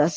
10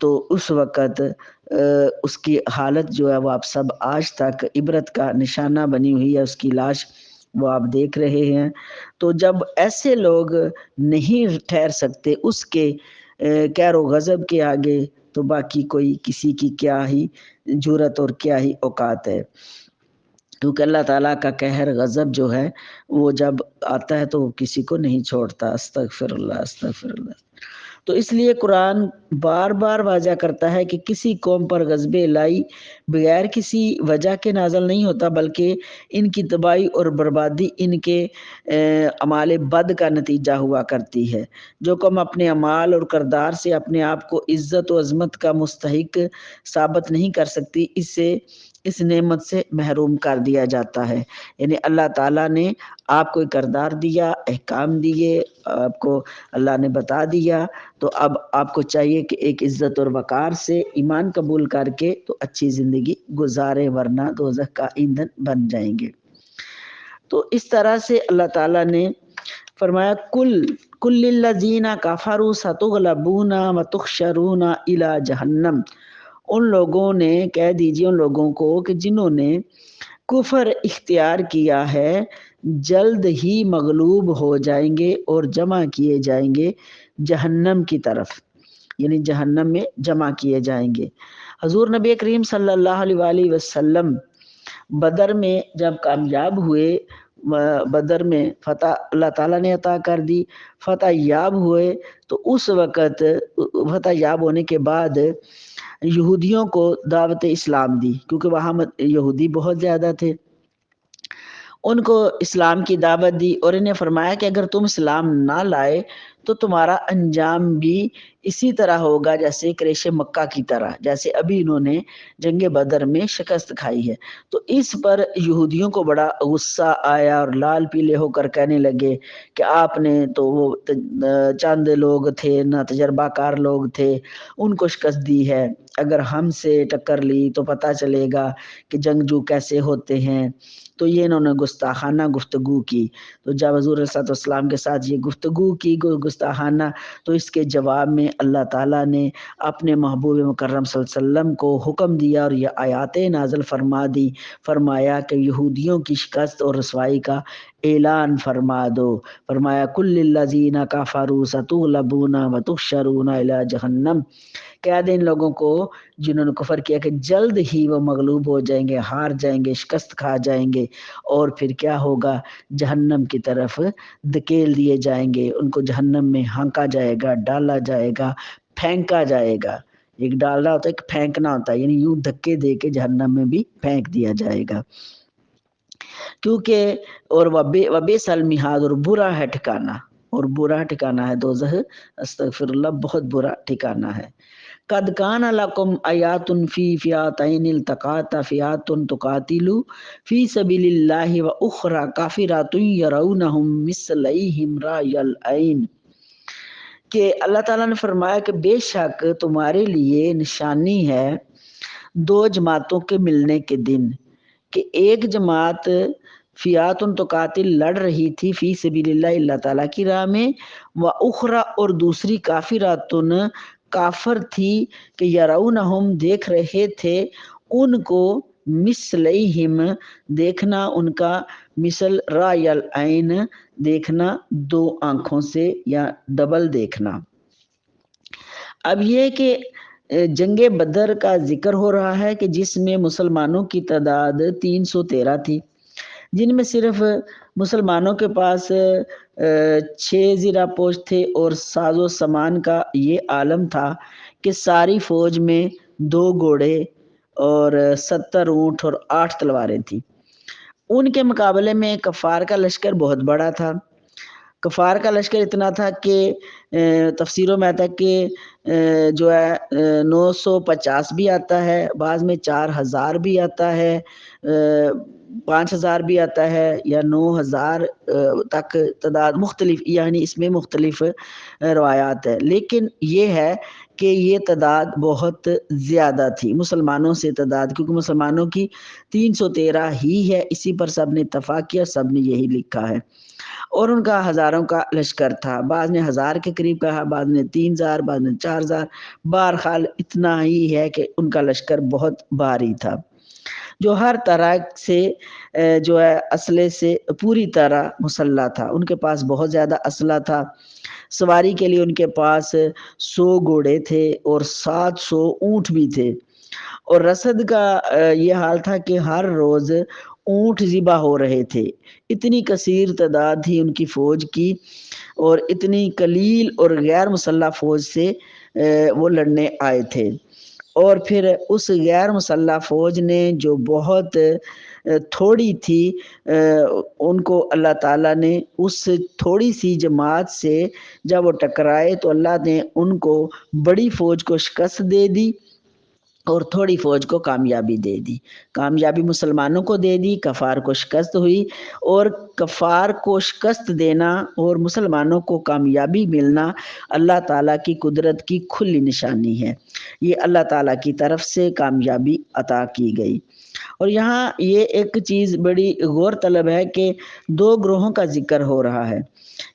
تو اس وقت اس کی حالت جو ہے وہ آپ سب آج تک عبرت کا نشانہ بنی ہوئی ہے، اس کی لاش وہ آپ دیکھ رہے ہیں۔ تو جب ایسے لوگ نہیں ٹھہر سکتے اس کے قہر و غضب کے آگے، تو باقی کوئی کسی کی کیا ہی جرأت اور کیا ہی اوقات ہے، کیونکہ اللہ تعالیٰ کا قہر غضب جو ہے وہ جب آتا ہے تو وہ کسی کو نہیں چھوڑتا۔ استغفر اللہ، استغفر اللہ۔ تو اس لیے قرآن بار بار واضح کرتا ہے کہ کسی قوم پر غضب الہی بغیر کسی وجہ کے نازل نہیں ہوتا، بلکہ ان کی تباہی اور بربادی ان کے اعمال بد کا نتیجہ ہوا کرتی ہے۔ جو قوم اپنے اعمال اور کردار سے اپنے آپ کو عزت و عظمت کا مستحق ثابت نہیں کر سکتی، اسے اس نعمت سے محروم کر دیا جاتا ہے۔ یعنی اللہ تعالیٰ نے آپ کو کردار دیا، احکام دیے، آپ کو اللہ نے بتا دیا، تو اب آپ کو چاہیے کہ ایک عزت اور وقار سے ایمان قبول کر کے تو اچھی زندگی گزارے، ورنہ دوزخ کا ایندھن بن جائیں گے۔ تو اس طرح سے اللہ تعالیٰ نے فرمایا کل للذین کفروا ستغلبون وتحشرون الی جہنم، ان لوگوں نے کہہ دیجیے، ان لوگوں کو کہ جنہوں نے کفر اختیار کیا ہے جلد ہی مغلوب ہو جائیں گے اور جمع کیے جائیں گے جہنم کی طرف، یعنی جہنم میں جمع کیے جائیں گے۔ حضور نبی کریم صلی اللہ علیہ وآلہ وسلم بدر میں جب کامیاب ہوئے، بدر میں فتح اللہ تعالیٰ نے عطا کر دی، فتح یاب ہوئے، تو اس وقت فتح یاب ہونے کے بعد یہودیوں کو دعوت اسلام دی، کیونکہ وہاں یہودی بہت زیادہ تھے، ان کو اسلام کی دعوت دی اور انہیں فرمایا کہ اگر تم اسلام نہ لائے تو تمہارا انجام بھی اسی طرح ہوگا جیسے قریش مکہ کی طرح، جیسے ابھی انہوں نے جنگ بدر میں شکست کھائی ہے۔ تو اس پر یہودیوں کو بڑا غصہ آیا اور لال پیلے ہو کر کہنے لگے کہ آپ نے تو وہ چند لوگ تھے، نہ تجربہ کار لوگ تھے، ان کو شکست دی ہے، اگر ہم سے ٹکر لی تو پتہ چلے گا کہ جنگجو کیسے ہوتے ہیں۔ تو یہ انہوں نے گستاخانہ گفتگو کی۔ تو جب حضور صلی اللہ علیہ وسلم کے ساتھ یہ گفتگو کی گستاخانہ، تو اس کے جواب میں اللہ تعالیٰ نے اپنے محبوب مکرم صلی اللہ علیہ وسلم کو حکم دیا اور یہ آیاتیں نازل فرما دی، فرمایا کہ یہودیوں کی شکست اور رسوائی کا اعلان فرما دو، فرمایا کل للذین کفروا ستغلبون وتحشرون الی جہنم، کہہ دیں ان لوگوں کو جنہوں نے کفر کیا کہ جلد ہی وہ مغلوب ہو جائیں گے، ہار جائیں گے، شکست کھا جائیں گے، اور پھر کیا ہوگا، جہنم کی طرف دھکیل دیے جائیں گے، ان کو جہنم میں ہانکا جائے گا، ڈالا جائے گا، پھینکا جائے گا۔ ایک ڈالنا ہوتا ہے، ایک پھینکنا ہوتا ہے، یعنی یوں دھکے دے کے جہنم میں بھی پھینک دیا جائے گا، کیونکہ اور وبئس المہاد، اور برا ہے ٹھکانہ، اور برا ٹھکانہ ہے دوزخ، استغفر اللہ، بہت برا ٹھکانہ ہے۔ قد کان لکم آیات فی فئتین التقاتا فئۃ تقاتل فی سبیل اللہ واخری کافرۃ یرونہم مثلیہم رأی العین، کہ اللہ تعالیٰ نے فرمایا کہ بے شک تمہارے لیے نشانی ہے دو جماعتوں کے ملنے کے دن، کہ ایک جماعت فئات تقاتل لڑ رہی تھی فی سبیل اللہ، اللہ تعالیٰ کی راہ میں، واخری اور دوسری کافرۃ کافر تھی، کہ یرونہم دیکھ رہے تھے ان کو، مثلیہم دیکھنا ان کا، مثل رأی العین دیکھنا دو آنکھوں سے یا ڈبل دیکھنا۔ اب یہ کہ جنگ بدر کا ذکر ہو رہا ہے کہ جس میں مسلمانوں کی تعداد 313 تھی، جن میں صرف مسلمانوں کے پاس 6 زیرہ پوش تھے، اور ساز و سامان کا یہ عالم تھا کہ ساری فوج میں 2 گھوڑے اور 70 اونٹ اور 8 تلواریں تھیں۔ ان کے مقابلے میں کفار کا لشکر بہت بڑا تھا۔ کفار کا لشکر اتنا تھا کہ تفسیروں میں آتا ہے کہ جو ہے 950 بھی آتا ہے، بعض میں 4000 بھی آتا ہے، 5000 بھی آتا ہے، یا 9000 تک تعداد مختلف، یعنی اس میں مختلف روایات ہے، لیکن یہ ہے کہ یہ تعداد بہت زیادہ تھی مسلمانوں سے تعداد، کیونکہ مسلمانوں کی 313 ہی ہے، اسی پر سب نے اتفاق کیا، سب نے یہی لکھا ہے۔ اور ان کا ہزاروں کا لشکر تھا، بعض نے 1000 کے قریب کہا، بعض نے 3000، بعض نے 4000، بہرحال اتنا ہی ہے کہ ان کا لشکر بہت بھاری تھا، جو ہر طرح سے جو ہے اسلحے سے پوری طرح مسلح تھا۔ ان کے پاس بہت زیادہ اسلحہ تھا، سواری کے لیے ان کے پاس 100 گھوڑے تھے اور 700 اونٹ بھی تھے، اور رسد کا یہ حال تھا کہ ہر روز اونٹ ذبح ہو رہے تھے۔ اتنی کثیر تعداد تھی ان کی فوج کی، اور اتنی قلیل اور غیر مسلح فوج سے وہ لڑنے آئے تھے۔ اور پھر اس غیر مسلح فوج نے جو بہت تھوڑی تھی، ان کو اللہ تعالیٰ نے اس تھوڑی سی جماعت سے جب وہ ٹکرائے تو اللہ نے ان کو بڑی فوج کو شکست دے دی اور تھوڑی فوج کو کامیابی دے دی۔ کامیابی مسلمانوں کو دے دی، کفار کو شکست ہوئی، اور کفار کو شکست دینا اور مسلمانوں کو کامیابی ملنا اللہ تعالیٰ کی قدرت کی کھلی نشانی ہے۔ یہ اللہ تعالیٰ کی طرف سے کامیابی عطا کی گئی۔ اور یہاں یہ ایک چیز بڑی غور طلب ہے کہ 2 گروہوں کا ذکر ہو رہا ہے،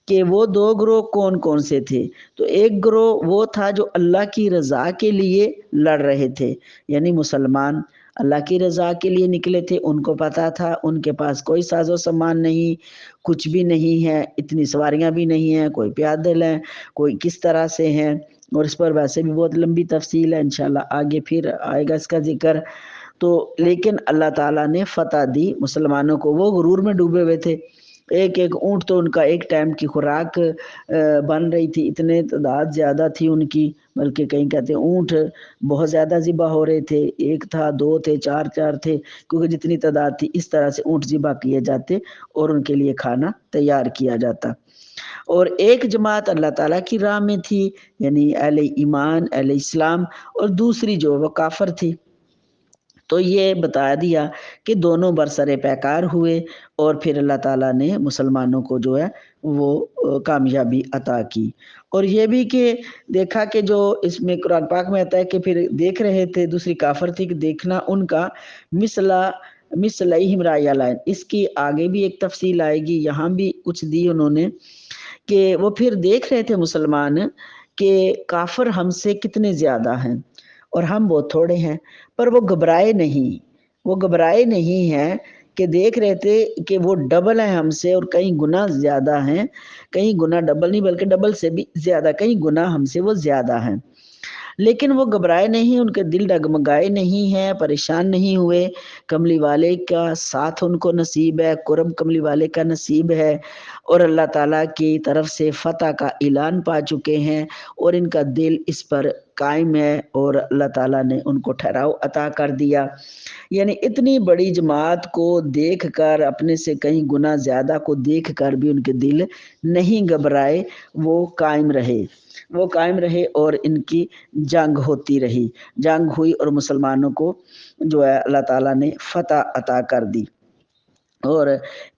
کہ وہ 2 گروہ کون کون سے تھے۔ تو ایک گروہ وہ تھا جو اللہ کی رضا کے لیے لڑ رہے تھے، یعنی مسلمان اللہ کی رضا کے لیے نکلے تھے، ان کو پتا تھا ان کے پاس کوئی ساز و سامان نہیں، کچھ بھی نہیں ہے، اتنی سواریاں بھی نہیں ہیں، کوئی پیادل ہیں، کوئی کس طرح سے ہیں، اور اس پر ویسے بھی بہت لمبی تفصیل ہے، انشاءاللہ آگے پھر آئے گا اس کا ذکر۔ تو لیکن اللہ تعالیٰ نے فتح دی مسلمانوں کو، وہ غرور میں ڈوبے ہوئے تھے، ایک ایک اونٹ تو ان کا ایک ٹائم کی خوراک بن رہی تھی، اتنے تعداد زیادہ تھی ان کی، بلکہ کہیں کہتے ہیں اونٹ بہت زیادہ ذبح ہو رہے تھے، 1 تھا، 2 تھے، 4 تھے، کیونکہ جتنی تعداد تھی اس طرح سے اونٹ ذبح کیے جاتے اور ان کے لیے کھانا تیار کیا جاتا۔ اور ایک جماعت اللہ تعالیٰ کی راہ میں تھی، یعنی اہل ایمان، اہل اسلام، اور دوسری جو وہ کافر تھی۔ تو یہ بتا دیا کہ دونوں برسر پیکار ہوئے، اور پھر اللہ تعالیٰ نے مسلمانوں کو جو ہے وہ کامیابی عطا کی۔ اور یہ بھی کہ دیکھا کہ جو اس میں قرآن پاک میں آتا ہے کہ پھر دیکھ رہے تھے، دوسری کافر تھی، کہ دیکھنا ان کا مثلہم رأی العین، اس کی آگے بھی ایک تفصیل آئے گی، یہاں بھی کچھ دی انہوں نے، کہ وہ پھر دیکھ رہے تھے مسلمان کہ کافر ہم سے کتنے زیادہ ہیں اور ہم بہت تھوڑے ہیں، پر وہ گھبرائے نہیں ہیں، کہ دیکھ رہے تھے کہ وہ ڈبل ہیں ہم سے، اور کئی گنا زیادہ ہیں، کئی گنا ڈبل نہیں بلکہ ڈبل سے بھی زیادہ، کئی گنا ہم سے وہ زیادہ ہیں، لیکن وہ گھبرائے نہیں، ان کے دل ڈگمگائے نہیں ہیں، پریشان نہیں ہوئے۔ کملی والے کا ساتھ ان کو نصیب ہے، قرب کملی والے کا نصیب ہے، اور اللہ تعالیٰ کی طرف سے فتح کا اعلان پا چکے ہیں، اور ان کا دل اس پر قائم ہے، اور اللہ تعالیٰ نے ان کو ٹھہراؤ عطا کر دیا۔ یعنی اتنی بڑی جماعت کو دیکھ کر، اپنے سے کہیں گنا زیادہ کو دیکھ کر بھی ان کے دل نہیں گھبرائے، وہ قائم رہے اور ان کی جنگ ہوتی رہی، جنگ ہوئی، اور مسلمانوں کو جو ہے اللہ تعالیٰ نے فتح عطا کر دی، اور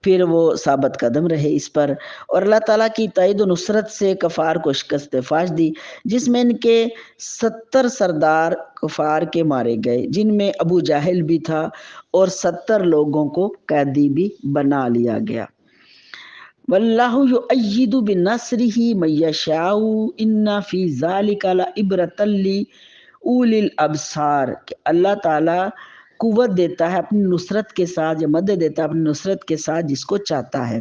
پھر وہ ثابت قدم رہے اس پر، اور اللہ تعالیٰ کی تائید و نصرت سے کفار کو شکست فاش دی، جس میں ان کے 70 سردار کفار کے مارے گئے، جن میں ابو جہل بھی تھا، اور 70 لوگوں کو قیدی بھی بنا لیا گیا۔ واللہ یؤید بنصرہ من یشاء ان فی ذلک لعبرۃ لأولی الابصار، کہ اللہ تعالیٰ قوت دیتا ہے اپنی نصرت کے ساتھ، یا مدد دیتا ہے اپنی نصرت کے ساتھ جس کو چاہتا ہے۔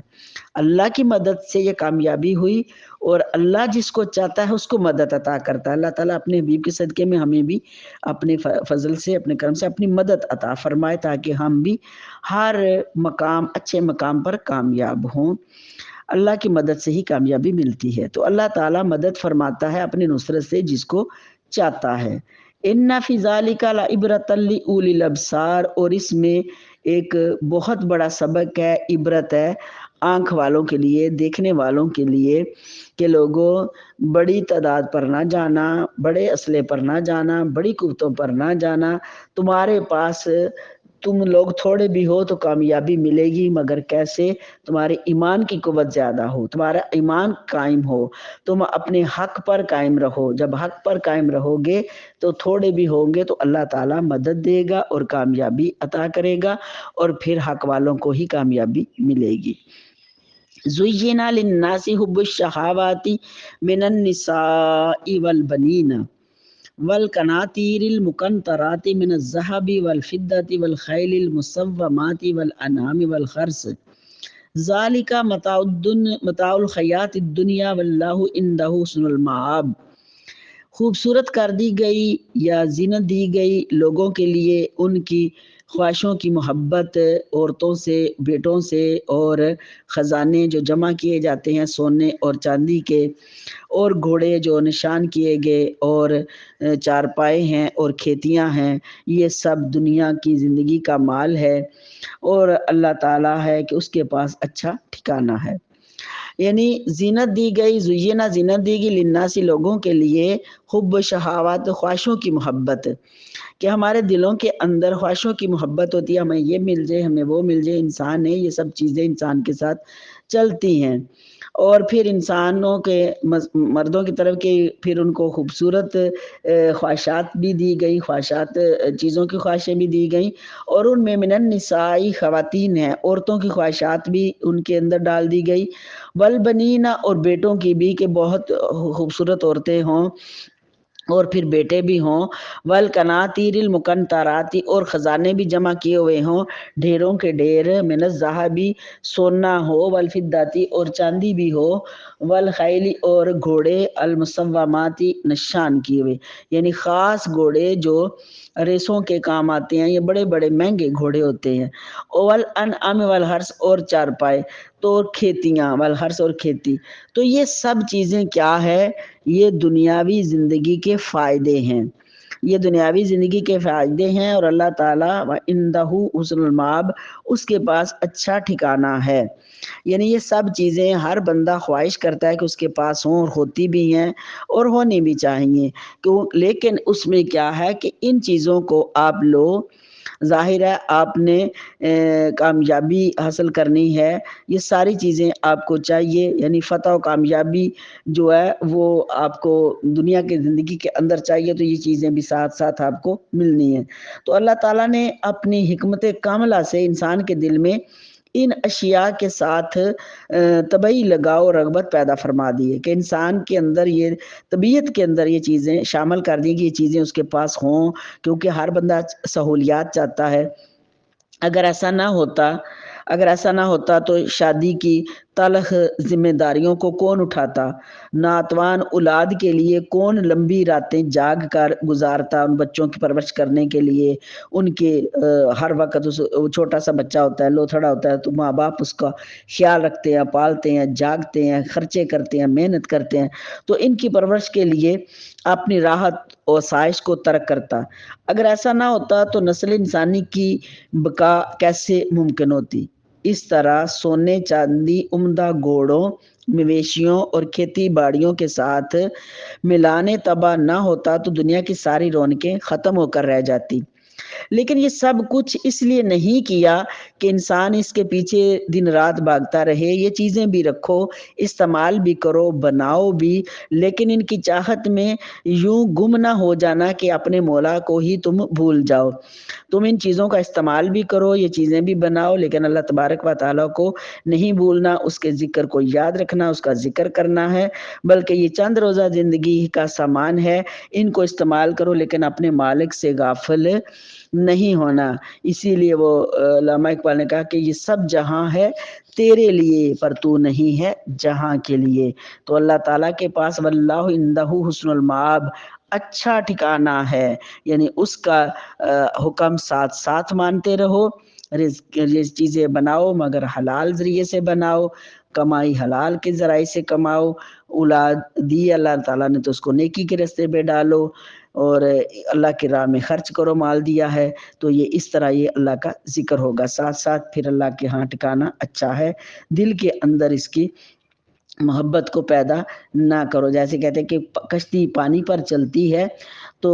اللہ کی مدد سے یہ کامیابی ہوئی، اور اللہ جس کو چاہتا ہے اس کو مدد عطا کرتا ہے۔ اللہ تعالیٰ اپنے حبیب کے صدقے میں ہمیں بھی اپنے فضل سے، اپنے کرم سے اپنی مدد عطا فرمائے، تاکہ ہم بھی ہر مقام، اچھے مقام پر کامیاب ہوں۔ اللہ کی مدد سے ہی کامیابی ملتی ہے، تو اللہ تعالیٰ مدد فرماتا ہے اپنی نصرت سے جس کو چاہتا ہے۔ ان فی ذلک لعبرۃ لأولی الابصار، اور اس میں ایک بہت بڑا سبق ہے، عبرت ہے آنکھ والوں کے لیے، دیکھنے والوں کے لیے، کہ لوگوں بڑی تعداد پر نہ جانا، بڑے اسلحے پر نہ جانا، بڑی قوتوں پر نہ جانا، تمہارے پاس تم لوگ تھوڑے بھی ہو تو کامیابی ملے گی، مگر کیسے؟ تمہارے ایمان کی قوت زیادہ ہو، تمہارا ایمان قائم ہو، تم اپنے حق پر قائم رہو۔ جب حق پر قائم رہو گے تو تھوڑے بھی ہوں گے تو اللہ تعالیٰ مدد دے گا اور کامیابی عطا کرے گا، اور پھر حق والوں کو ہی کامیابی ملے گی۔ زُيِّنَ لِلنَّاسِ حُبُّ الشَّهَوَاتِ مِنَ النِّسَاءِ وَالْبَنِينَ والقناطير المقنطرة من الذهب والفضة والخيل المسومة والأنعام والحرث ذلك متاع الحیات الدنیا واللہ عنده حسن المآب۔ خوبصورت کر دی گئی یا زینت دی گئی لوگوں کے لیے ان کی خواہشوں کی محبت، عورتوں سے، بیٹوں سے، اور خزانے جو جمع کیے جاتے ہیں سونے اور چاندی کے، اور گھوڑے جو نشان کیے گئے، اور چارپائے ہیں اور کھیتیاں ہیں، یہ سب دنیا کی زندگی کا مال ہے، اور اللہ تعالیٰ ہے کہ اس کے پاس اچھا ٹھکانہ ہے۔ یعنی زینت دی گئی، زینہ زینت دی گئی للناس لوگوں کے لیے، حب شہوات خواہشوں کی محبت، کہ ہمارے دلوں کے اندر خواہشوں کی محبت ہوتی ہے، ہمیں یہ مل جائے، ہمیں وہ مل جائے، انسان ہے، یہ سب چیزیں انسان کے ساتھ چلتی ہیں، اور پھر انسانوں کے مردوں کی طرف کے پھر ان کو خوبصورت خواہشات بھی دی گئی، خواہشات چیزوں کی خواہشیں بھی دی گئیں، اور ان میں من النساء خواتین ہیں، عورتوں کی خواہشات بھی ان کے اندر ڈال دی گئی، والبنین اور بیٹوں کی بھی، کہ بہت خوبصورت عورتیں ہوں اور پھر بیٹے بھی ہوں، والقناطیر المقنطرات اور خزانے بھی جمع کیے ہوئے ہوں، ڈھیروں کے ڈھیر، من الذهب سونا ہو، والفضة اور چاندی بھی ہو، والخیل اور گھوڑے، المسومات نشان کیے ہوئے، یعنی خاص گھوڑے جو ریسوں کے کام آتے ہیں، یہ بڑے بڑے مہنگے گھوڑے ہوتے ہیں، والانعام والحرث اور چارپائے، تو کھیتیاں، والحرث اور کھیتی، تو یہ سب چیزیں کیا ہے؟ یہ دنیاوی زندگی کے فائدے ہیں، یہ دنیاوی زندگی کے فائدے ہیں، اور اللہ تعالیٰ وَعِندَهُ حسن المآب، اس کے پاس اچھا ٹھکانہ ہے۔ یعنی یہ سب چیزیں ہر بندہ خواہش کرتا ہے کہ اس کے پاس ہوں، اور ہوتی بھی ہیں اور ہونی بھی چاہیے، لیکن اس میں کیا ہے کہ ان چیزوں کو آپ لو، ظاہر ہے آپ نے کامیابی حاصل کرنی ہے، یہ ساری چیزیں آپ کو چاہیے، یعنی فتح و کامیابی جو ہے وہ آپ کو دنیا کے زندگی کے اندر چاہیے، تو یہ چیزیں بھی ساتھ ساتھ آپ کو ملنی ہیں۔ تو اللہ تعالیٰ نے اپنی حکمت کاملہ سے انسان کے دل میں ان اشیاء کے ساتھ طبعی لگاؤ اور رغبت پیدا فرما دی ہے، کہ انسان کے اندر یہ طبیعت کے اندر یہ چیزیں شامل کر دی کہ یہ چیزیں اس کے پاس ہوں، کیونکہ ہر بندہ سہولیات چاہتا ہے۔ اگر ایسا نہ ہوتا تو شادی کی تلخ ذمہ داریوں کو کون اٹھاتا؟ ناتوان اولاد کے لیے کون لمبی راتیں جاگ کر گزارتا ان بچوں کی پرورش کرنے کے لیے؟ ان کے ہر وقت چھوٹا سا بچہ ہوتا ہے، لوتھڑا ہوتا ہے، تو ماں باپ اس کا خیال رکھتے ہیں، پالتے ہیں، جاگتے ہیں، خرچے کرتے ہیں، محنت کرتے ہیں، تو ان کی پرورش کے لیے اپنی راحت اور سائش کو ترک کرتا۔ اگر ایسا نہ ہوتا تو نسل انسانی کی بقا کیسے ممکن ہوتی؟ اس طرح سونے چاندی عمدہ گھوڑوں، مویشیوں اور کھیتی باڑیوں کے ساتھ ملانے طبع نہ ہوتا تو دنیا کی ساری رونقیں ختم ہو کر رہ جاتی۔ لیکن یہ سب کچھ اس لیے نہیں کیا کہ انسان اس کے پیچھے دن رات بھاگتا رہے، یہ چیزیں بھی رکھو، استعمال بھی کرو، بناؤ بھی، لیکن ان کی چاہت میں یوں گم نہ ہو جانا کہ اپنے مولا کو ہی تم بھول جاؤ۔ تم ان چیزوں کا استعمال بھی کرو، یہ چیزیں بھی بناؤ، لیکن اللہ تبارک و تعالیٰ کو نہیں بھولنا، اس کے ذکر کو یاد رکھنا، اس کا ذکر کرنا ہے، بلکہ یہ چند روزہ زندگی کا سامان ہے، ان کو استعمال کرو، لیکن اپنے مالک سے غافل نہیں ہونا۔ اسی لیے وہ علامہ اقبال نے کہا کہ یہ سب جہاں ہے تیرے لیے، پر تو نہیں ہے جہاں کے لیے۔ تو اللہ تعالیٰ کے پاس واللہ عندہ حسن المآب، اچھا ٹھکانہ ہے، یعنی اس کا حکم ساتھ ساتھ مانتے رہو، چیزیں بناؤ مگر حلال ذریعے سے بناؤ، کمائی حلال کے ذرائع سے کماؤ، اولاد دی اللہ تعالیٰ نے تو اس کو نیکی کے راستے پہ ڈالو، اور اللہ کی راہ میں خرچ کرو، مال دیا ہے تو یہ اس طرح یہ اللہ کا ذکر ہوگا، ساتھ ساتھ پھر اللہ کے ہاں ٹھکانہ اچھا ہے، دل کے اندر اس کی محبت کو پیدا نہ کرو۔ جیسے کہتے ہیں کہ کشتی پانی پر چلتی ہے تو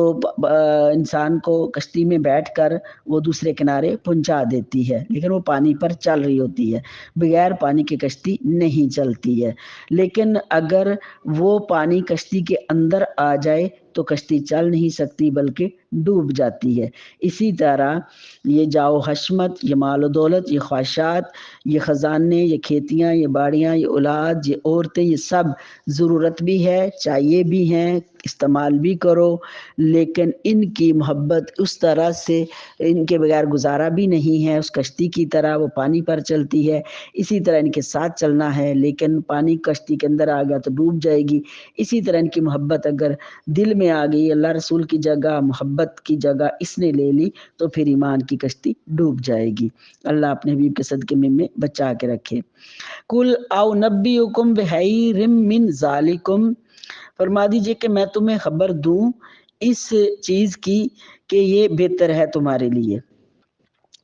انسان کو کشتی میں بیٹھ کر وہ دوسرے کنارے پہنچا دیتی ہے، لیکن وہ پانی پر چل رہی ہوتی ہے، بغیر پانی کی کشتی نہیں چلتی ہے۔ لیکن اگر وہ پانی کشتی کے اندر آ جائے تو کشتی چل نہیں سکتی بلکہ ڈوب جاتی ہے۔ اسی طرح یہ جاؤ حشمت، یہ مال و دولت، یہ خواہشات، یہ خزانے، یہ کھیتیاں، یہ باڑیاں، یہ اولاد، یہ عورتیں، یہ سب ضرورت بھی ہے، چاہیے بھی ہیں، استعمال بھی کرو، لیکن ان کی محبت اس طرح سے ان کے بغیر گزارا بھی نہیں ہے۔ اس کشتی کی طرح وہ پانی پر چلتی ہے، اسی طرح ان کے ساتھ چلنا ہے، لیکن پانی کشتی کے اندر آ گیا تو ڈوب جائے گی۔ اسی طرح ان کی محبت اگر دل میں آ گئی، اللہ رسول کی جگہ محبت کی جگہ اس نے لے لی، تو پھر ایمان کی کشتی ڈوب جائے گی۔ اللہ اپنے حبیب کے صدقے میں بچا کے رکھے۔ کل او نبیکم بخیر من ذالکم، فرما دیجئے کہ میں تمہیں خبر دوں اس چیز کی کہ یہ بہتر ہے تمہارے لیے،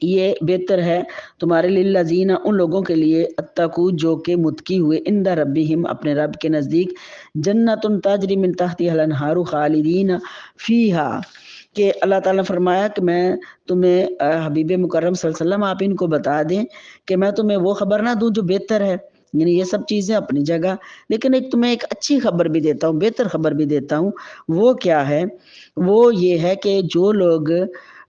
یہ بہتر ہے تمہارے لیے، الذین ان لوگوں کے لیے، اتقوا جو کہ متقی ہوئے، عند ربہم اپنے رب کے نزدیک، جنت تجری من تحتها الانہار خالدین فیہا، کہ اللہ تعالیٰ نے فرمایا کہ میں تمہیں حبیب مکرم صلی اللہ علیہ وسلم آپ ان کو بتا دیں کہ میں تمہیں وہ خبر نہ دوں جو بہتر ہے، یعنی یہ سب چیزیں اپنی جگہ، لیکن تمہیں ایک اچھی خبر بھی دیتا ہوں، بہتر خبر بھی دیتا ہوں۔ وہ کیا ہے؟ وہ یہ ہے کہ جو لوگ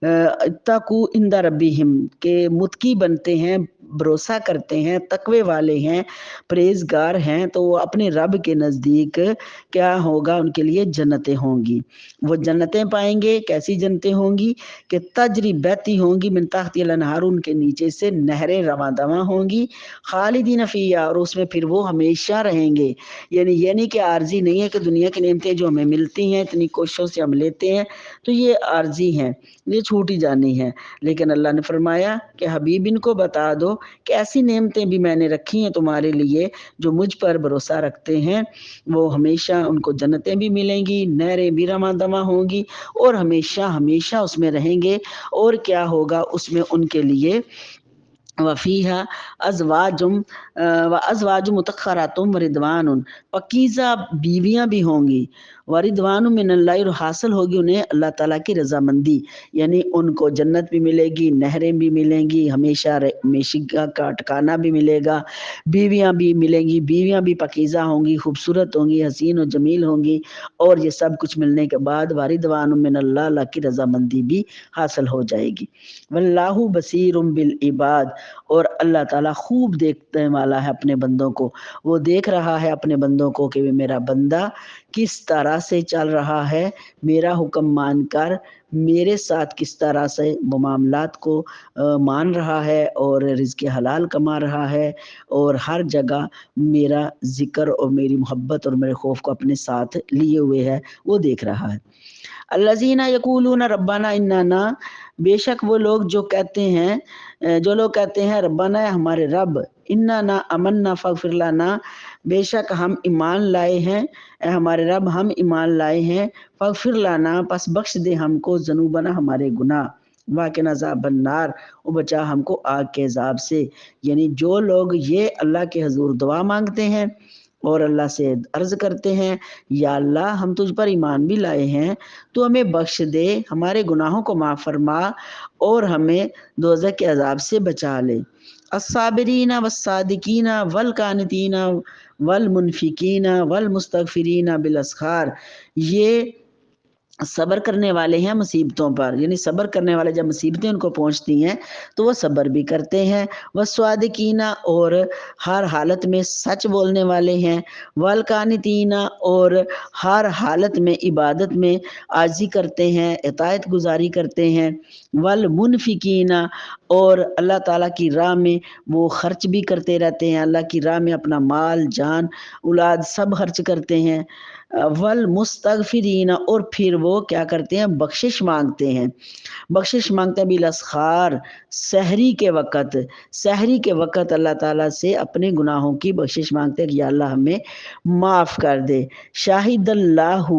اتقوا عند ربہم، کہ متقی بنتے ہیں، بھروسہ کرتے ہیں، تقوی والے ہیں، پرہیزگار ہیں، تو وہ اپنے رب کے نزدیک کیا ہوگا؟ ان کے لیے جنتیں ہوں گی۔ وہ جنتیں پائیں گے، کیسی جنتیں ہوں گی؟ کہ تجری بہتی ہوں گی من تحتها الانہار، ان کے نیچے سے نہریں رواں دواں ہوں گی، خالدین فیہا، اور اس میں پھر وہ ہمیشہ رہیں گے۔ یعنی یہ نہیں کہ عارضی نہیں ہے کہ دنیا کی نعمتیں جو ہمیں ملتی ہیں اتنی کوششوں سے ہم لیتے ہیں تو یہ عارضی ہیں، یہ چھوٹی جانی ہے، لیکن اللہ نے فرمایا کہ حبیب ان کو بتا دو کہ ایسی نعمتیں بھی میں نے رکھی ہیں تمہارے لیے، جو مجھ پر بھروسہ رکھتے ہیں وہ ہمیشہ ان کو جنتیں بھی ملیں گی، نہریں بھی رواں دواں ہوں گی، اور ہمیشہ ہمیشہ اس میں رہیں گے۔ اور کیا ہوگا اس میں ان کے لیے؟ وفیہا ازواج و ازواج مطہرات ورضوان، پاکیزہ بیویاں بھی ہوں گی، ورضوان من اللہ، اور حاصل ہوگی انہیں اللہ تعالیٰ کی رضامندی، یعنی ان کو جنت بھی ملے گی، نہریں بھی ملیں گی، ہمیشہ ہمیشہ کا ٹھکانہ بھی ملے گا، بیویاں بھی ملیں گی، بیویاں بھی پاکیزہ ہوں گی، خوبصورت ہوں گی، حسین و جمیل ہوں گی، اور یہ سب کچھ ملنے کے بعد ورضوان من اللہ، اللہ کی رضامندی بھی حاصل ہو جائے گی۔ واللہ بصیر بالعباد، اور اللہ تعالیٰ خوب دیکھنے والا ہے اپنے بندوں کو، وہ دیکھ رہا ہے اپنے بندوں کو کہ میرا بندہ کس طرح سے چل رہا ہے، میرا حکم مان کر میرے ساتھ کس طرح سے وہ معاملات کو مان رہا ہے، اور رزق حلال کما رہا ہے، اور ہر جگہ میرا ذکر اور میری محبت اور میرے خوف کو اپنے ساتھ لیے ہوئے ہے، وہ دیکھ رہا ہے۔ الذین یقولون ربنا اننا، بے شک وہ لوگ جو کہتے ہیں، جو لوگ کہتے ہیں ربنا، ہمارے رب، اننا آمنا فاغفر لنا، بے شک ہم ایمان لائے ہیں، اے ہمارے رب ہم ایمان لائے ہیں، فاغفر لنا، پس بخش دے ہم کو، ذنوبنا، ہمارے گناہ، واقعنا عذاب النار، وہ بچا ہم کو آگ کے عذاب سے۔ یعنی جو لوگ یہ اللہ کے حضور دعا مانگتے ہیں اور اللہ سے عرض کرتے ہیں یا اللہ ہم تجھ پر ایمان بھی لائے ہیں، تو ہمیں بخش دے، ہمارے گناہوں کو معاف فرما، اور ہمیں دوزخ کے عذاب سے بچا لے۔ الصابرین والصادقین والقانتین والمنفقین والمستغفرین بالاسحار، یہ صبر کرنے والے ہیں مصیبتوں پر، یعنی صبر کرنے والے جب مصیبتیں ان کو پہنچتی ہیں تو وہ صبر بھی کرتے ہیں، والصادقین، اور ہر حالت میں سچ بولنے والے ہیں، والقانتین، اور ہر حالت میں عبادت میں عاجزی کرتے ہیں، اطاعت گزاری کرتے ہیں، والمنفقین، اور اللہ تعالیٰ کی راہ میں وہ خرچ بھی کرتے رہتے ہیں، اللہ کی راہ میں اپنا مال، جان، اولاد سب خرچ کرتے ہیں، والمستغفرین، اور پھر وہ کیا کرتے ہیں؟ بخشش مانگتے ہیں، بخشش مانگتے ہیں بالاسحار، سحری کے وقت، سحری کے وقت اللہ تعالیٰ سے اپنے گناہوں کی بخشش مانگتے ہیں کہ یا اللہ ہمیں معاف کر دے۔ شاہد اللہ،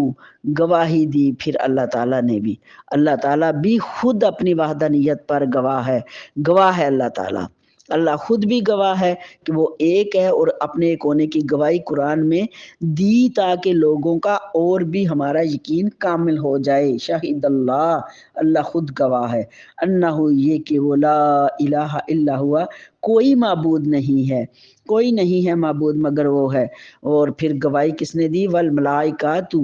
گواہی دی پھر اللہ تعالیٰ نے بھی، اللہ تعالیٰ بھی خود اپنی وحدانیت پر گواہ ہے، گواہ ہے اللہ تعالیٰ، اللہ خود بھی گواہ ہے کہ وہ ایک ہے، اور اپنے ایک ہونے کی گواہی قرآن میں دی تاکہ لوگوں کا اور بھی ہمارا یقین کامل ہو جائے۔ شاہد اللہ، اللہ خود گواہ ہے، انہو یہ کہ وہ لا الہ الا ہوا، کوئی معبود نہیں ہے، کوئی نہیں ہے معبود مگر وہ ہے۔ اور پھر گواہی کس نے دی؟ والملائکۃ،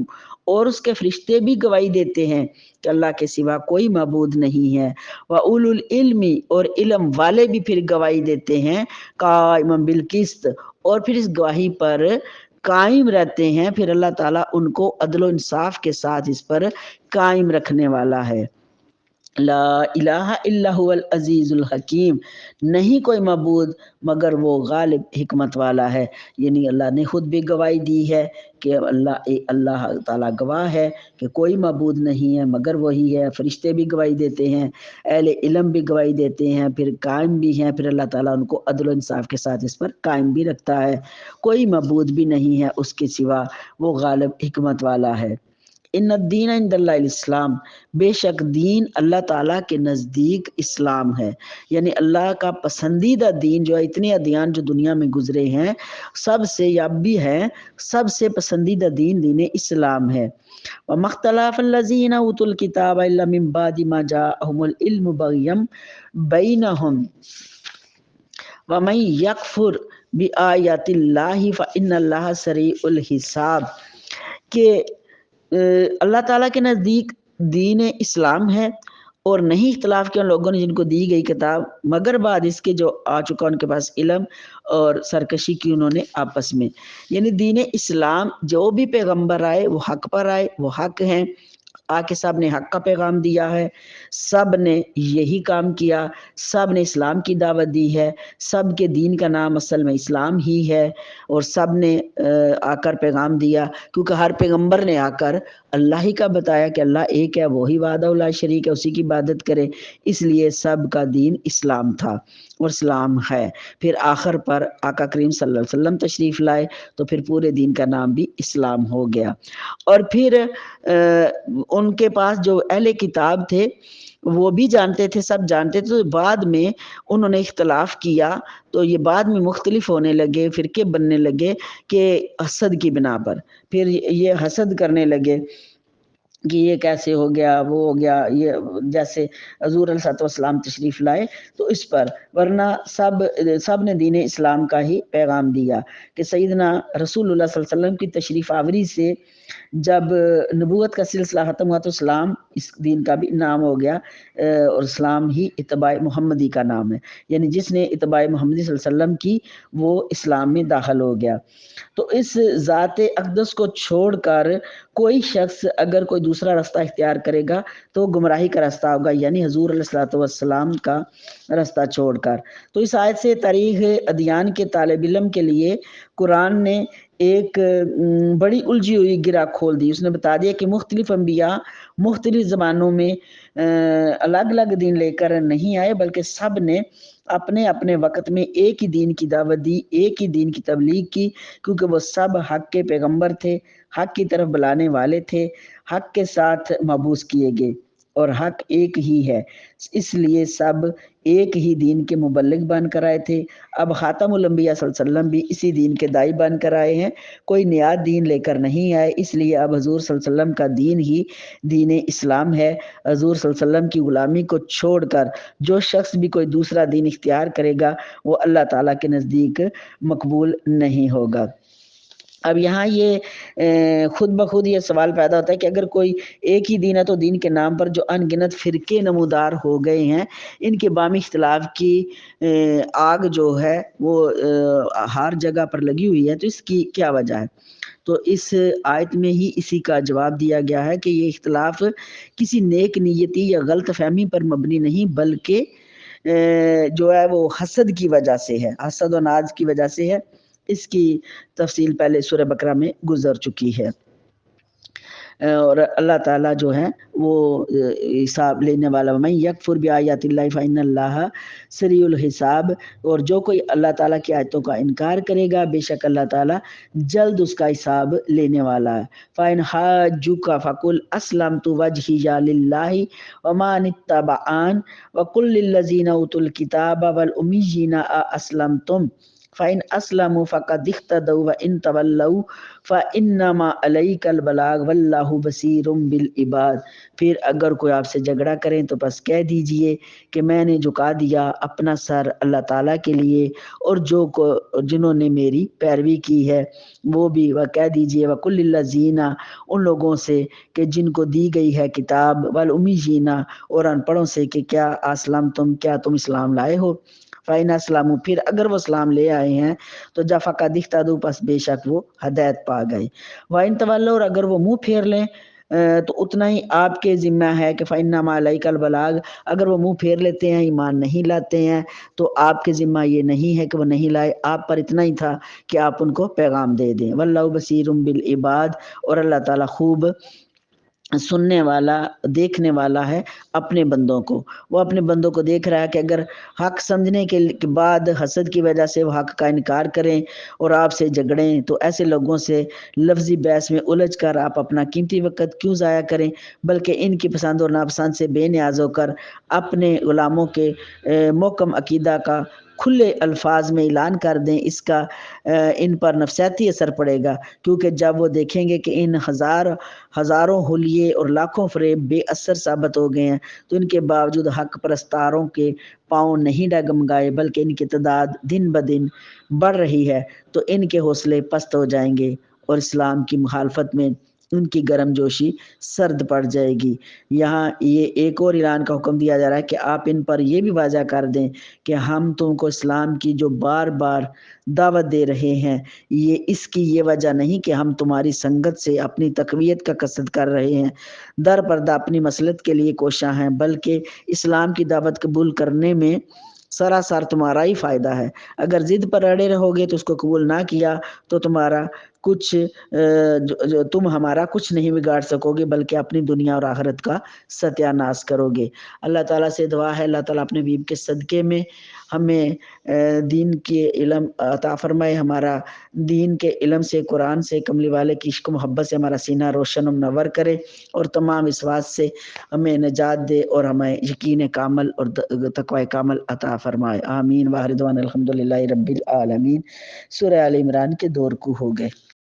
اور اس کے فرشتے بھی گواہی دیتے ہیں کہ اللہ کے سوا کوئی معبود نہیں ہے۔ وَأُولُو الْعِلْمِ، اور علم والے بھی پھر گواہی دیتے ہیں، قائمًا بالقسط، اور پھر اس گواہی پر قائم رہتے ہیں، پھر اللہ تعالیٰ ان کو عدل و انصاف کے ساتھ اس پر قائم رکھنے والا ہے۔ لا الہ الا هو العزیز الحکیم، نہیں کوئی معبود مگر وہ غالب حکمت والا ہے۔ یعنی اللہ نے خود بھی گواہی دی ہے کہ اللہ تعالیٰ گواہ ہے کہ کوئی معبود نہیں ہے مگر وہی ہے۔ فرشتے بھی گواہی دیتے ہیں، اہل علم بھی گواہی دیتے ہیں، پھر قائم بھی ہیں، پھر اللہ تعالیٰ ان کو عدل و انصاف کے ساتھ اس پر قائم بھی رکھتا ہے۔ کوئی معبود بھی نہیں ہے اس کے سوا، وہ غالب حکمت والا ہے۔ ان الدین عند اللہ الاسلام، بے شک دین اللہ تعالیٰ کے نزدیک اسلام ہے۔ یعنی اللہ کا پسندیدہ دین جو ہے، اتنے ادیان جو دنیا میں گزرے ہیں سب سے، یا اب بھی ہے، سب سے پسندیدہ دین دین اسلام ہے۔ وَمَا اخْتَلَفَ الَّذِينَ أُوتُوا الْكِتَابَ إِلَّا مِن بَعْدِ مَا جَاءَهُمُ الْعِلْمُ بَغْيًا بَيْنَهُمْ وَمَن يَكْفُرْ بِآيَاتِ اللَّهِ فَإِنَّ اللَّهَ سَرِيعُ الْحِسَاب، کہ اللہ تعالیٰ کے نزدیک دین اسلام ہے، اور نہیں اختلاف کیا ان لوگوں نے جن کو دی گئی کتاب، مگر بعد اس کے جو آ چکا ان کے پاس علم، اور سرکشی کی انہوں نے آپس میں۔ یعنی دین اسلام جو بھی پیغمبر آئے وہ حق پر آئے، وہ حق ہیں، آ کے سب نے حق کا پیغام دیا ہے، سب نے یہی کام کیا، سب نے اسلام کی دعوت دی ہے، سب کے دین کا نام اصل میں اسلام ہی ہے، اور سب نے آ کر پیغام دیا، کیونکہ ہر پیغمبر نے آ کر اللہ ہی کا بتایا کہ اللہ ایک ہے، وہی وحدہ لا شریک ہے، اسی کی عبادت کرے، اس لیے سب کا دین اسلام تھا اور اسلام ہے۔ پھر آخر پر آقا کریم صلی اللہ علیہ وسلم تشریف لائے تو پھر پورے دین کا نام بھی اسلام ہو گیا۔ اور پھر ان کے پاس جو اہل کتاب تھے وہ بھی جانتے تھے، سب جانتے تھے، تو بعد میں انہوں نے اختلاف کیا تو یہ بعد میں مختلف ہونے لگے، فرقے بننے لگے کہ حسد کی بنا پر، پھر یہ حسد کرنے لگے کہ یہ کیسے ہو گیا، وہ ہو گیا، یہ جیسے حضور علیہ السلام تشریف لائے تو اس پر، ورنہ سب نے دین اسلام کا ہی پیغام دیا کہ سیدنا رسول اللہ صلی اللہ علیہ وسلم کی تشریف آوری سے جب نبوت کا سلسلہ ختم ہوا تو اسلام اس دین کا بھی نام ہو گیا، اور اسلام ہی اتباع محمدی کا نام ہے، یعنی جس نے اتباع محمدی صلی اللہ علیہ وسلم کی وہ اسلام میں داخل ہو گیا۔ تو اس ذات اقدس کو چھوڑ کر کوئی شخص اگر کوئی دوسرا راستہ اختیار کرے گا تو گمراہی کا راستہ ہوگا، یعنی حضور علیہ السلام کا راستہ چھوڑ کر۔ تو اس آیت سے تاریخ ادیان کے طالب علم کے لیے قرآن نے ایک بڑی الجھی ہوئی گرہ کھول دی۔ اس نے بتا دیا کہ مختلف انبیاء مختلف زبانوں میں الگ الگ دین لے کر نہیں آئے، بلکہ سب نے اپنے اپنے وقت میں ایک ہی دین کی دعوت دی، ایک ہی دین کی تبلیغ کی، کیونکہ وہ سب حق کے پیغمبر تھے، حق کی طرف بلانے والے تھے، حق کے ساتھ مبعوث کیے گئے، اور حق ایک ہی ہے، اس لیے سب ایک ہی دین کے مبلغ بن کر آئے تھے۔ اب خاتم الانبیاء صلی اللہ علیہ وسلم بھی اسی دین کے داعی بن کر آئے ہیں، کوئی نیا دین لے کر نہیں آئے، اس لیے اب حضور صلی اللہ علیہ وسلم کا دین ہی دین اسلام ہے۔ حضور صلی اللہ علیہ وسلم کی غلامی کو چھوڑ کر جو شخص بھی کوئی دوسرا دین اختیار کرے گا وہ اللہ تعالیٰ کے نزدیک مقبول نہیں ہوگا۔ اب یہاں یہ خود بخود یہ سوال پیدا ہوتا ہے کہ اگر کوئی ایک ہی دین ہے تو دین کے نام پر جو ان گنت فرقے نمودار ہو گئے ہیں، ان کے بامی اختلاف کی آگ جو ہے وہ ہر جگہ پر لگی ہوئی ہے، تو اس کی کیا وجہ ہے؟ تو اس آیت میں ہی اسی کا جواب دیا گیا ہے کہ یہ اختلاف کسی نیک نیتی یا غلط فہمی پر مبنی نہیں، بلکہ جو ہے وہ حسد کی وجہ سے ہے، حسد و ناز کی وجہ سے ہے۔ اس کی تفصیل پہلے سورہ بقرہ میں گزر چکی ہے۔ اور اللہ تعالیٰ جو ہے وہ حساب لینے والا، من یکفر بآیات اللہ فإن اللہ سریع الحساب، اور جو کوئی اللہ تعالیٰ کی آیتوں کا انکار کرے گا بے شک اللہ تعالیٰ جلد اس کا حساب لینے والا ہے۔ فإن حاجوک فقل اسلمت وجہی للہ ومن اتبعن وقل للذین اوتوا الکتاب والامیین اسلمتم فإن اسلموا فقد اہتدوا وإن تولوا فإنما علیک البلاغ واللہ بصیر بالعباد۔ پھر اگر کوئی آپ سے جھگڑا کریں تو بس کہہ دیجئے کہ میں نے جھکا دیا اپنا سر اللہ تعالیٰ کے لیے، اور جنہوں نے میری پیروی کی ہے وہ بھی، وہ کہہ دیجئے وَقُلِ الَّذِينَ ان لوگوں سے کہ جن کو دی گئی ہے کتاب، وَالْأُمِّيِّينَ اور ان پڑھوں سے کہ کیا اسلمتم کیا تم اسلام لائے ہو، فَإِنْ أَسْلَمُوا پھر اگر وہ اسلام لے آئے ہیں تو جا فقد اہتدوا پس بے شک وہ ہدایت پا گئے، وَإِنْ تَوَلَّوْا اور اگر وہ منہ پھیر لیں تو اتنا ہی آپ کے ذمہ ہے کہ فإنما علیک البلاغ، اگر وہ منہ پھیر لیتے ہیں ایمان نہیں لاتے ہیں تو آپ کے ذمہ یہ نہیں ہے کہ وہ نہیں لائے، آپ پر اتنا ہی تھا کہ آپ ان کو پیغام دے دیں۔ واللہ بصیر بالعباد اور اللہ تعالیٰ خوب سننے والا دیکھنے والا ہے اپنے بندوں کو، وہ اپنے بندوں کو دیکھ رہا ہے کہ اگر حق سمجھنے کے بعد حسد کی وجہ سے وہ حق کا انکار کریں اور آپ سے جھگڑیں تو ایسے لوگوں سے لفظی بحث میں الجھ کر آپ اپنا قیمتی وقت کیوں ضائع کریں، بلکہ ان کی پسند اور ناپسند سے بے نیاز ہو کر اپنے غلاموں کے محکم عقیدہ کا کھلے الفاظ میں اعلان کر دیں، اس کا ان پر نفسیاتی اثر پڑے گا، کیونکہ جب وہ دیکھیں گے کہ ان ہزاروں حلیے اور لاکھوں فریب بے اثر ثابت ہو گئے ہیں تو ان کے باوجود حق پرستاروں کے پاؤں نہیں ڈگمگائے بلکہ ان کی تعداد دن بدن بڑھ رہی ہے، تو ان کے حوصلے پست ہو جائیں گے اور اسلام کی مخالفت میں ان کی گرم جوشی سرد پڑ جائے گی۔ یہاں یہ ایک اور اعلان کا حکم دیا جا رہا ہے کہ آپ ان پر یہ بھی واضح کر دیں کہ ہم تم کو اسلام کی جو بار بار دعوت دے رہے ہیں اس کی یہ وجہ نہیں کہ ہم تمہاری سنگت سے اپنی تقویت کا قصد کر رہے ہیں، در پردہ اپنی مصلحت کے لیے کوشاں ہیں، بلکہ اسلام کی دعوت قبول کرنے میں سراسر تمہارا ہی فائدہ ہے۔ اگر ضد پر اڑے رہو گے تو اس کو قبول نہ کیا تو تم ہمارا کچھ نہیں بگاڑ سکو گے بلکہ اپنی دنیا اور آخرت کا ستیہ ناش کرو گے۔ اللہ تعالیٰ سے دعا ہے اللہ تعالیٰ اپنے حبیب کے صدقے میں ہمیں دین کے علم عطا فرمائے، ہمارا دین کے علم سے، قرآن سے، کملی والے کی عشق و محبت سے ہمارا سینہ روشن و منور کرے اور تمام وسواس سے ہمیں نجات دے اور ہمیں یقین کامل اور تقوی کامل عطا فرمائے، آمین۔ واخر دعوانا الحمدللہ رب العالمین۔ سورہ آل عمران کے 2 رکوع ہو گئے۔